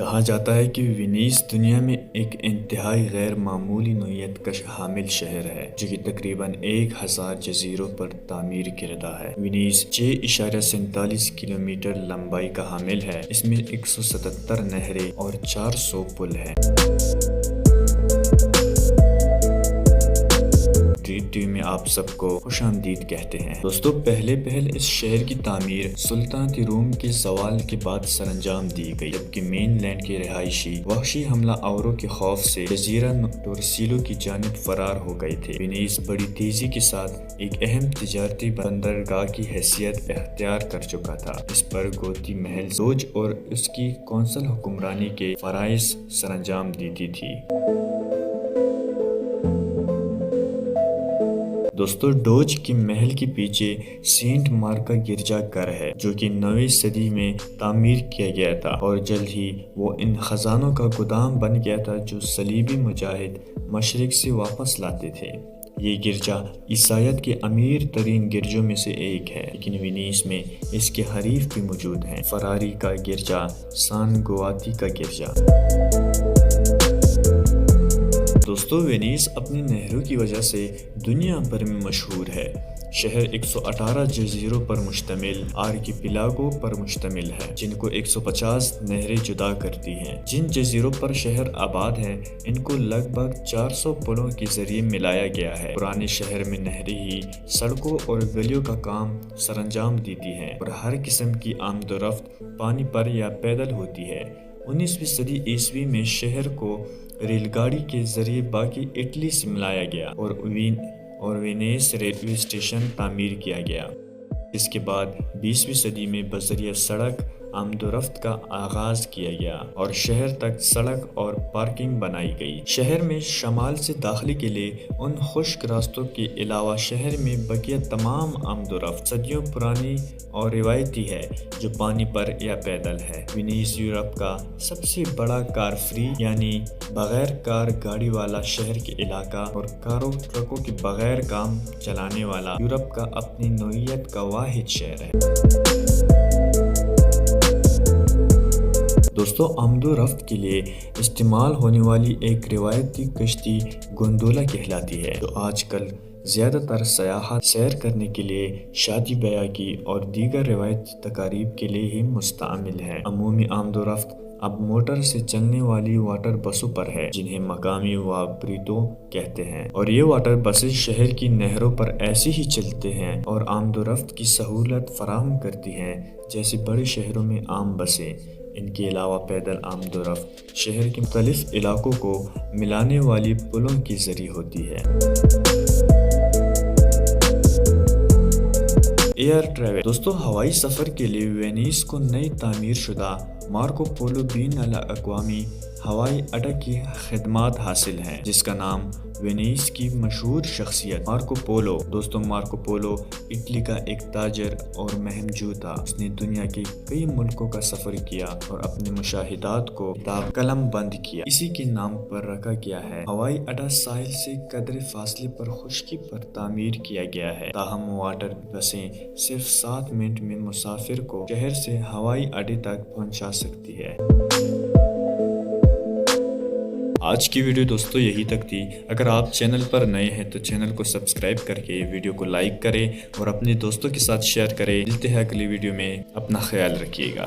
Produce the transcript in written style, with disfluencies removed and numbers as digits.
کہا جاتا ہے کہ وینیس دنیا میں ایک انتہائی غیر معمولی نوعیت کا حامل شہر ہے جو کہ تقریباً 1000 جزیروں پر تعمیر کردہ ہے۔ وینیس 6.47 کلومیٹر لمبائی کا حامل ہے۔ اس میں 177 نہریں اور 400 پل ہیں۔ ٹی میں آپ سب کو خوش آمدید کہتے ہیں۔ دوستو، پہلے اس شہر کی تعمیر سلطنت روم کے زوال کے بعد سر انجام دی گئی، جبکہ مین لینڈ کے رہائشی وحشی حملہ آوروں کے خوف سے جزیرہ ٹورسیلو کی جانب فرار ہو گئے تھے۔ وینیس بڑی تیزی کے ساتھ ایک اہم تجارتی بندرگاہ کی حیثیت اختیار کر چکا تھا۔ اس پر گوتی محل دوج اور اس کی کونسل حکمرانی کے فرائض سر انجام دیتی تھی۔ دوستو، ڈوج کے محل کے پیچھے سینٹ مارک کا گرجا گھر ہے جو کہ 9ویں صدی میں تعمیر کیا گیا تھا، اور جلد ہی وہ ان خزانوں کا گودام بن گیا تھا جو صلیبی مجاہد مشرق سے واپس لاتے تھے۔ یہ گرجا عیسائیت کے امیر ترین گرجوں میں سے ایک ہے، لیکن وینیس میں اس کے حریف بھی موجود ہیں: فراری کا گرجا، سان گواتی کا گرجا۔ دوستو، وینیس اپنی نہروں کی وجہ سے دنیا بھر میں مشہور ہے۔ شہر 118 جزیروں پر مشتمل آرکیپیلاگو پر مشتمل ہے، جن کو 150 نہریں جدا کرتی ہیں۔ جن جزیروں پر شہر آباد ہے ان کو لگ بھگ 400 پلوں کے ذریعے ملایا گیا ہے۔ پرانے شہر میں نہریں ہی سڑکوں اور گلیوں کا کام سر انجام دیتی ہیں اور ہر قسم کی آمد و رفت پانی پر یا پیدل ہوتی ہے۔ 19ویں صدی عیسوی میں شہر کو ریل گاڑی کے ذریعے باقی اٹلی سے ملایا گیا اور وینیس ریلوے اسٹیشن تعمیر کیا گیا۔ اس کے بعد 20ویں صدی میں بذریعہ سڑک آمد و رفت کا آغاز کیا گیا اور شہر تک سڑک اور پارکنگ بنائی گئی۔ شہر میں شمال سے داخلے کے لیے ان خشک راستوں کے علاوہ شہر میں بقیہ تمام آمد و رفت صدیوں پرانی اور روایتی ہے جو پانی پر یا پیدل ہے۔ وینیس یورپ کا سب سے بڑا کار فری یعنی بغیر کار گاڑی والا شہر کے علاقہ اور کاروں ٹرکوں کے بغیر کام چلانے والا یورپ کا اپنی نوعیت کا واحد شہر ہے۔ دوستو، آمد و رفت کے لیے استعمال ہونے والی ایک روایتی کشتی گونڈولا کہلاتی ہے، جو آج کل زیادہ تر سیاحت سیر کرنے کے لیے، شادی بیاہ کی اور دیگر روایتی تقاریب کے لیے ہی مستعمل ہے۔ عمومی آمد و رفت اب موٹر سے چلنے والی واٹر بسوں پر ہے، جنہیں مقامی وابریتو کہتے ہیں، اور یہ واٹر بسیں شہر کی نہروں پر ایسے ہی چلتے ہیں اور آمد و رفت کی سہولت فراہم کرتی ہیں جیسے بڑے شہروں میں عام بسیں۔ ان کے علاوہ پیدل آمد و رفت شہر کے مختلف علاقوں کو ملانے والی پلوں کے ذریعے ہوتی ہے۔ Air travel. دوستو، ہوائی سفر کے لیے وینیس کو نئی تعمیر شدہ مارکو پولو بین الاقوامی ہوائی اڈے کی خدمات حاصل ہیں، جس کا نام وینیس کی مشہور شخصیت مارکو پولو۔ دوستو، مارکو پولو اٹلی کا ایک تاجر اور مہمجو تھا۔ اس نے دنیا کے کئی ملکوں کا سفر کیا اور اپنے مشاہدات کو کتاب قلم بند کیا۔ اسی کے نام پر رکھا گیا ہے۔ ہوائی اڈا ساحل سے قدرے فاصلے پر خشکی پر تعمیر کیا گیا ہے، تاہم واٹر بسیں صرف 7 منٹ میں مسافر کو شہر سے ہوائی اڈے تک پہنچا سکتی ہے۔ آج کی ویڈیو دوستو یہی تک تھی۔ اگر آپ چینل پر نئے ہیں تو چینل کو سبسکرائب کر کے ویڈیو کو لائک کریں اور اپنے دوستوں کے ساتھ شیئر کریں۔ ملتے ہیں اگلی ویڈیو میں، اپنا خیال رکھیے گا۔